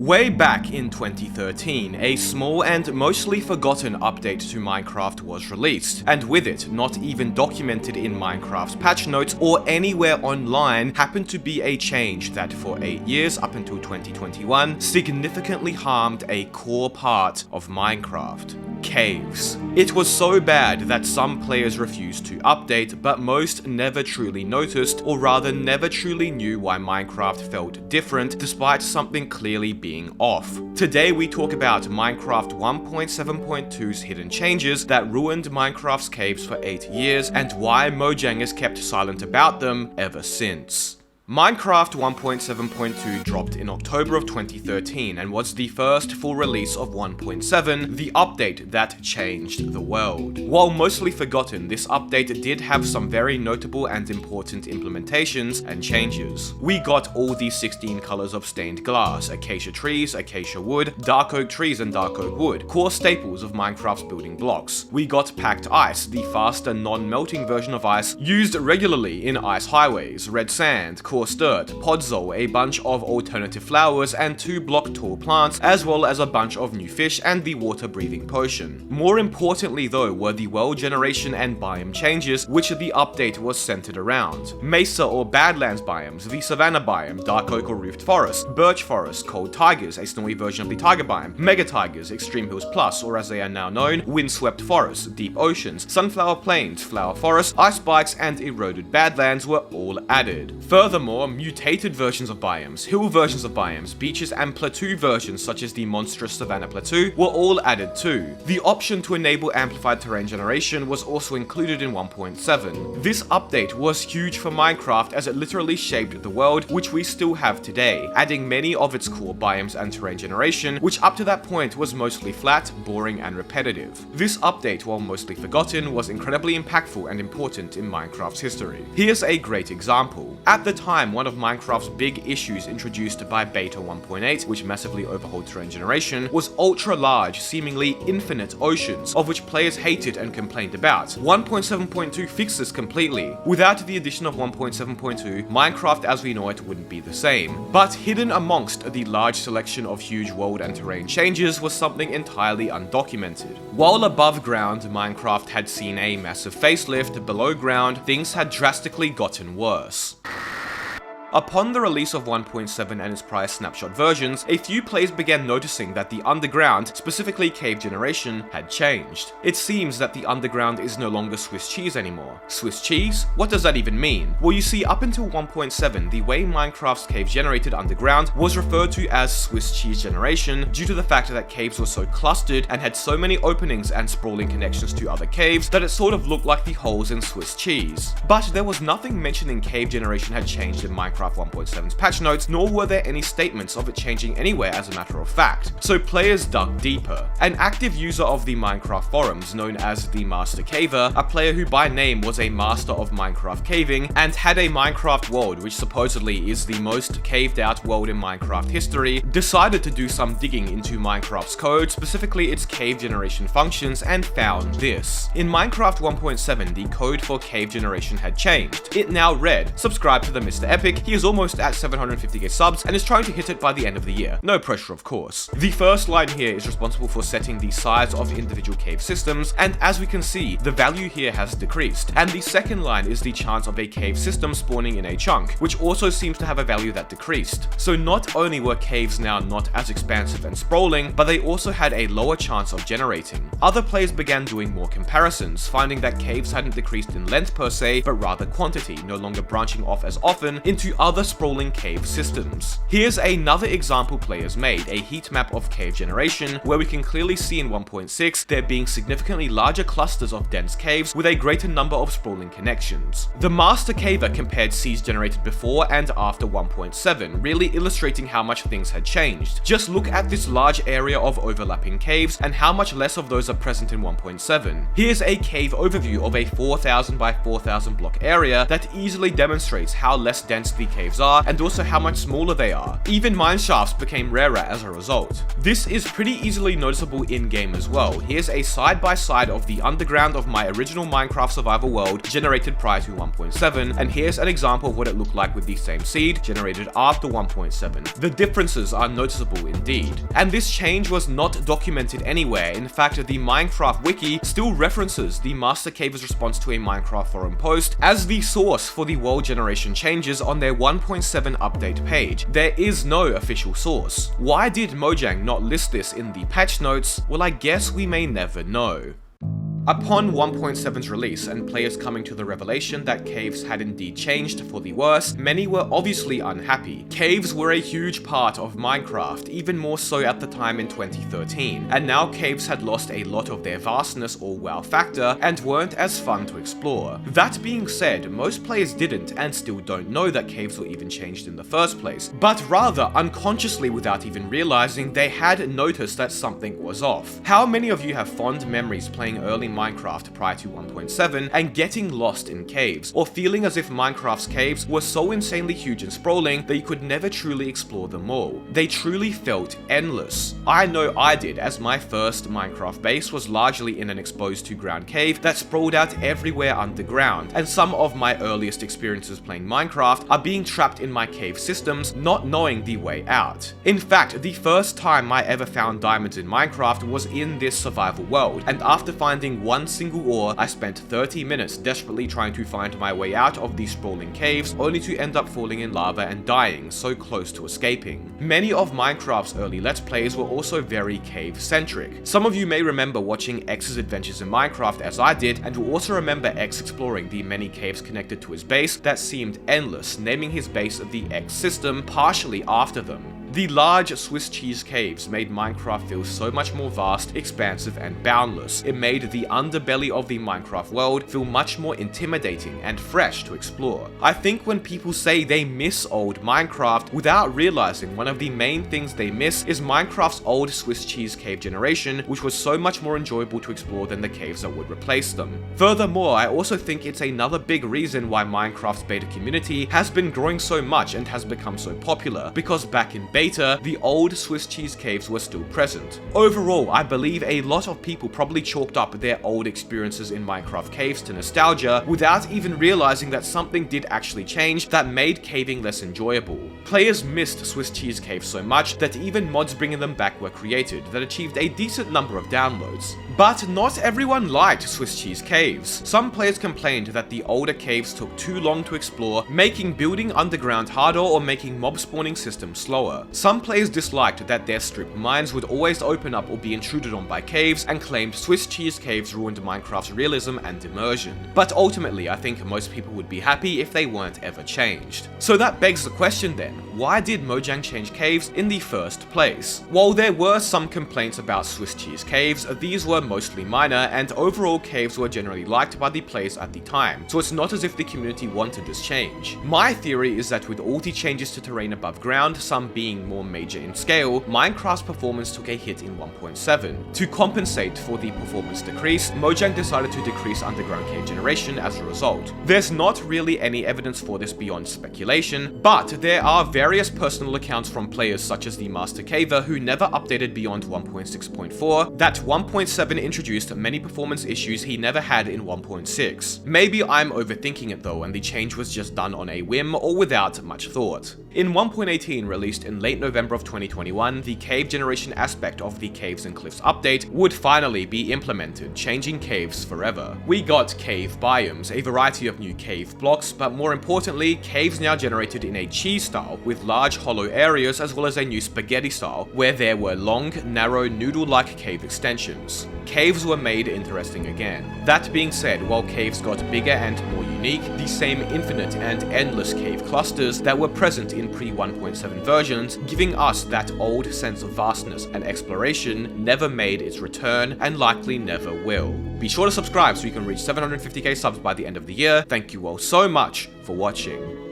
Way back in 2013, a small and mostly forgotten update to Minecraft was released, and with it, not even documented in Minecraft's patch notes or anywhere online, happened to be a change that for 8 years up until 2021 significantly harmed a core part of Minecraft: caves. It was so bad that some players refused to update, but most never truly noticed, or rather never truly knew why Minecraft felt different despite something clearly being off. Today we talk about Minecraft 1.7.2's hidden changes that ruined Minecraft's caves for 8 years and why Mojang has kept silent about them ever since. Minecraft 1.7.2 dropped in October of 2013 and was the first full release of 1.7, the update that changed the world. While mostly forgotten, this update did have some very notable and important implementations and changes. We got all the 16 colors of stained glass, acacia trees, acacia wood, dark oak trees and dark oak wood, core staples of Minecraft's building blocks. We got packed ice, the faster non-melting version of ice used regularly in ice highways, red sand, coarse dirt, podzol, a bunch of alternative flowers and 2-block tall plants, as well as a bunch of new fish and the water breathing potion. More importantly though were the world generation and biome changes which the update was centered around. Mesa or Badlands biomes, the Savannah biome, dark oak or roofed forest, birch forest, cold tigers, a snowy version of the tiger biome, mega tigers, extreme hills plus, or as they are now known, windswept forests, deep oceans, sunflower plains, flower forests, ice spikes and eroded badlands were all added. Furthermore, mutated versions of biomes, hill versions of biomes, beaches and plateau versions such as the monstrous Savannah Plateau were all added too. The option to enable amplified terrain generation was also included in 1.7. This update was huge for Minecraft as it literally shaped the world which we still have today, adding many of its core biomes and terrain generation, which up to that point was mostly flat, boring and repetitive. This update, while mostly forgotten, was incredibly impactful and important in Minecraft's history. Here's a great example. At the time, one of Minecraft's big issues introduced by Beta 1.8, which massively overhauled terrain generation, was ultra-large, seemingly infinite oceans, of which players hated and complained about. 1.7.2 fixed this completely. Without the addition of 1.7.2, Minecraft as we know it wouldn't be the same. But hidden amongst the large selection of huge world and terrain changes was something entirely undocumented. While above ground, Minecraft had seen a massive facelift, below ground, things had drastically gotten worse. Upon the release of 1.7 and its prior snapshot versions, a few players began noticing that the underground, specifically cave generation, had changed. It seems that the underground is no longer Swiss cheese anymore. Swiss cheese? What does that even mean? Well, you see, up until 1.7, the way Minecraft's caves generated underground was referred to as Swiss cheese generation due to the fact that caves were so clustered and had so many openings and sprawling connections to other caves that it sort of looked like the holes in Swiss cheese. But there was nothing mentioning cave generation had changed in Minecraft 1.7's patch notes, nor were there any statements of it changing anywhere as a matter of fact. So players dug deeper. An active user of the Minecraft forums, known as the Master Caver, a player who by name was a master of Minecraft caving and had a Minecraft world which supposedly is the most caved out world in Minecraft history, decided to do some digging into Minecraft's code, specifically its cave generation functions, and found this. In Minecraft 1.7, the code for cave generation had changed. It now read, "Subscribe to TheMisterEpic. He is almost at 750k subs and is trying to hit it by the end of the year." No pressure, of course. The first line here is responsible for setting the size of individual cave systems, and as we can see, the value here has decreased. And the second line is the chance of a cave system spawning in a chunk, which also seems to have a value that decreased. So not only were caves now not as expansive and sprawling, but they also had a lower chance of generating. Other players began doing more comparisons, finding that caves hadn't decreased in length per se, but rather quantity, no longer branching off as often into other sprawling cave systems. Here's another example players made, a heat map of cave generation, where we can clearly see in 1.6 there being significantly larger clusters of dense caves with a greater number of sprawling connections. The Master Caver compared seeds generated before and after 1.7, really illustrating how much things had changed. Just look at this large area of overlapping caves and how much less of those are present in 1.7. Here's a cave overview of a 4,000 by 4,000 block area that easily demonstrates how less dense the caves are, and also how much smaller they are. Even mineshafts became rarer as a result. This is pretty easily noticeable in-game as well. Here's a side-by-side of the underground of my original Minecraft survival world generated prior to 1.7, and here's an example of what it looked like with the same seed generated after 1.7. The differences are noticeable indeed. And this change was not documented anywhere. In fact, the Minecraft wiki still references the Master Caver's response to a Minecraft forum post as the source for the world generation changes on their 1.7 update page. There is no official source. Why did Mojang not list this in the patch notes? Well, I guess we may never know. Upon 1.7's release and players coming to the revelation that caves had indeed changed for the worse, many were obviously unhappy. Caves were a huge part of Minecraft, even more so at the time in 2013, and now caves had lost a lot of their vastness or wow factor and weren't as fun to explore. That being said, most players didn't and still don't know that caves were even changed in the first place, but rather unconsciously without even realizing they had noticed that something was off. How many of you have fond memories playing early Minecraft prior to 1.7 and getting lost in caves, or feeling as if Minecraft's caves were so insanely huge and sprawling that you could never truly explore them all? They truly felt endless. I know I did, as my first Minecraft base was largely in an exposed to ground cave that sprawled out everywhere underground, and some of my earliest experiences playing Minecraft are being trapped in my cave systems, not knowing the way out. In fact, the first time I ever found diamonds in Minecraft was in this survival world, and after finding one single ore, I spent 30 minutes desperately trying to find my way out of these sprawling caves, only to end up falling in lava and dying so close to escaping. Many of Minecraft's early Let's Plays were also very cave-centric. Some of you may remember watching X's adventures in Minecraft as I did, and will also remember X exploring the many caves connected to his base that seemed endless, naming his base the X system partially after them. The large Swiss cheese caves made Minecraft feel so much more vast, expansive, and boundless. It made the underbelly of the Minecraft world feel much more intimidating and fresh to explore. I think when people say they miss old Minecraft, without realizing one of the main things they miss is Minecraft's old Swiss cheese cave generation, which was so much more enjoyable to explore than the caves that would replace them. Furthermore, I also think it's another big reason why Minecraft's beta community has been growing so much and has become so popular, because back in beta, the old Swiss cheese caves were still present. Overall, I believe a lot of people probably chalked up their old experiences in Minecraft caves to nostalgia without even realizing that something did actually change that made caving less enjoyable. Players missed Swiss cheese caves so much that even mods bringing them back were created that achieved a decent number of downloads. But not everyone liked Swiss cheese caves. Some players complained that the older caves took too long to explore, making building underground harder or making mob spawning systems slower. Some players disliked that their strip mines would always open up or be intruded on by caves, and claimed Swiss cheese caves ruined Minecraft's realism and immersion. But ultimately, I think most people would be happy if they weren't ever changed. So that begs the question then, why did Mojang change caves in the first place? While there were some complaints about Swiss cheese caves, these were mostly minor, and overall caves were generally liked by the players at the time, so it's not as if the community wanted this change. My theory is that with all the changes to terrain above ground, some being more major in scale, Minecraft's performance took a hit in 1.7. To compensate for the performance decrease, Mojang decided to decrease underground cave generation as a result. There's not really any evidence for this beyond speculation, but there are various personal accounts from players such as the Master Caver who never updated beyond 1.6.4 that 1.7 introduced many performance issues he never had in 1.6. Maybe I'm overthinking it though, and the change was just done on a whim or without much thought. In 1.18, released in late November of 2021, the cave generation aspect of the Caves and Cliffs update would finally be implemented, changing caves forever. We got cave biomes, a variety of new cave blocks, but more importantly, caves now generated in a cheese style, with large hollow areas as well as a new spaghetti style, where there were long, narrow, noodle-like cave extensions. Caves were made interesting again. That being said, while caves got bigger and more unique, the same infinite and endless cave clusters that were present in pre-1.7 versions, giving us that old sense of vastness and exploration, never made its return and likely never will. Be sure to subscribe so you can reach 750k subs by the end of the year. Thank you all so much for watching.